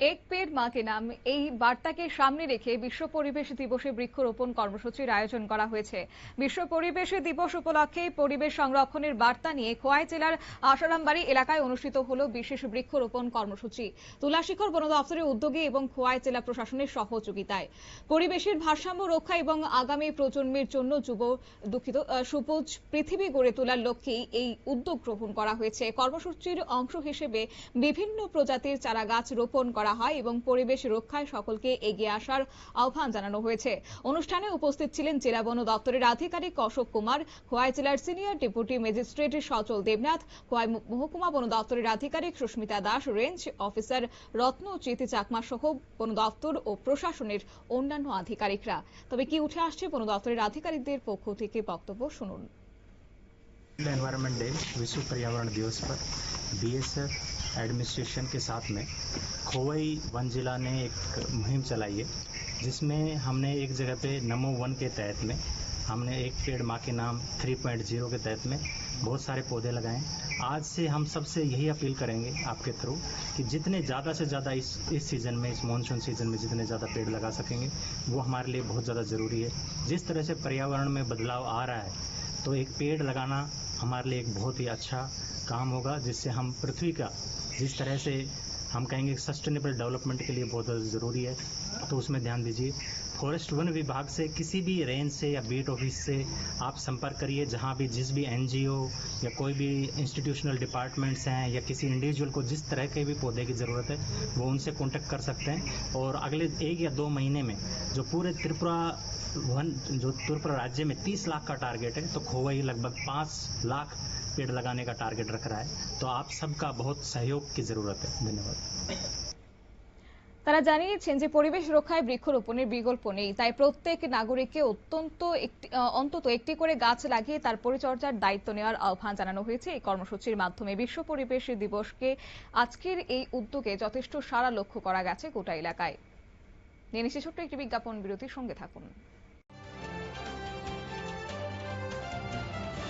এক পেड़ মা কে নাম এই বার্তাকে সামনে রেখে বিশ্ব পরিবেশ দিবসে বৃক্ষরোপণ কর্মসূচির আয়োজন করা হয়েছে। বিশ্ব পরিবেশ দিবস উপলক্ষে পরিবেশ সংরক্ষণের বার্তা নিয়ে খোয়াই জেলার আশারামবাড়ি এলাকায় অনুষ্ঠিত হলো বিশেষ বৃক্ষরোপণ কর্মসূচি। তুলাশিখর বন দপ্তরের উদ্যোগে এবং খোয়াই জেলা প্রশাসনের সহযোগিতায় পরিবেশের ভারসাম্য রক্ষা এবং আগামী প্রজন্মের জন্য সবুজ পৃথিবী গড়ে তোলার লক্ষ্যে এই উদ্যোগ গ্রহণ করা হয়েছে। কর্মসূচির অংশ হিসেবে বিভিন্ন প্রজাতির চারা গাছ রোপণ করা হয় এবং পরিবেশ রক্ষায় সকলকে এগিয়ে আসার আহ্বান জানানো হয়েছে। অনুষ্ঠানে উপস্থিত ছিলেন জেলা বন দপ্তরের আধিকারিক অশোক কুমার, খোয়াই জেলার সিনিয়র ডেপুটি ম্যাজিস্ট্রেট সচল দেবনাথ, খোয়াই মহকুমা বন দপ্তরের আধিকারিক সুস্মিতা দাস, রেঞ্জ অফিসার রত্নজিৎ চাকমা সহ বন দপ্তর ও প্রশাসনের অন্যান্য আধিকারিকরা। তবে কি उठे আসছে বন দপ্তরের আধিকারিকদের পক্ষ থেকে বক্তব্য শুনুন। एनवायरनमेंट डे विश्व पर्यावरण दिवस पर बीएसएफ एडमिनिस्ट्रेशन के साथ में खोवई वन जिला ने एक मुहिम चलाई है, जिसमें हमने एक जगह पे नमो वन के तहत में हमने एक पेड़ माँ के नाम 3.0 के तहत में बहुत सारे पौधे लगाए। आज से हम सबसे यही अपील करेंगे आपके थ्रू कि जितने ज़्यादा से ज़्यादा इस सीज़न में, इस मानसून सीज़न में जितने ज़्यादा पेड़ लगा सकेंगे वो हमारे लिए बहुत ज़्यादा ज़रूरी है। जिस तरह से पर्यावरण में बदलाव आ रहा है तो एक पेड़ लगाना हमारे लिए एक बहुत ही अच्छा काम होगा, जिससे हम पृथ्वी का जिस तरह से हम कहेंगे सस्टेनेबल डेवलपमेंट के लिए बहुत ज़्यादा ज़रूरी है, तो उसमें ध्यान दीजिए। फॉरेस्ट वन विभाग से किसी भी रेंज से या बीट ऑफिस से आप संपर्क करिए, जहाँ भी जिस भी एनजीओ या कोई भी इंस्टीट्यूशनल डिपार्टमेंट्स हैं या किसी इंडिविजुअल को जिस तरह के भी पौधे की ज़रूरत है वो उनसे कॉन्टेक्ट कर सकते हैं। और अगले 1 या 2 महीने में जो पूरे त्रिपुरा राज्य में 30 लाख का टारगेट है, तो खोवई लगभग 5 लाख पेड़ लगाने का टारगेट रख रहा है। तो आप सबका बहुत सहयोग की ज़रूरत है। धन्यवाद। তারা জানিয়েছেন যে পরিবেশ রক্ষায় বৃক্ষরোপণের বিকল্প নেই, তাই প্রত্যেক নাগরিককে অন্তত একটি করে গাছ লাগিয়ে তার পরিচর্যার দায়িত্ব নেওয়ার আহ্বান জানানো হয়েছে। এই কর্মসূচির মাধ্যমে বিশ্ব পরিবেশ দিবসকে আজকের এই উদ্যোগে যথেষ্ট সাড়া লক্ষ্য করা গেছে গোটা এলাকায়। নিয়ে নিচ্ছে ছোট্ট একটি বিজ্ঞাপন বিরতির সঙ্গে থাকুন।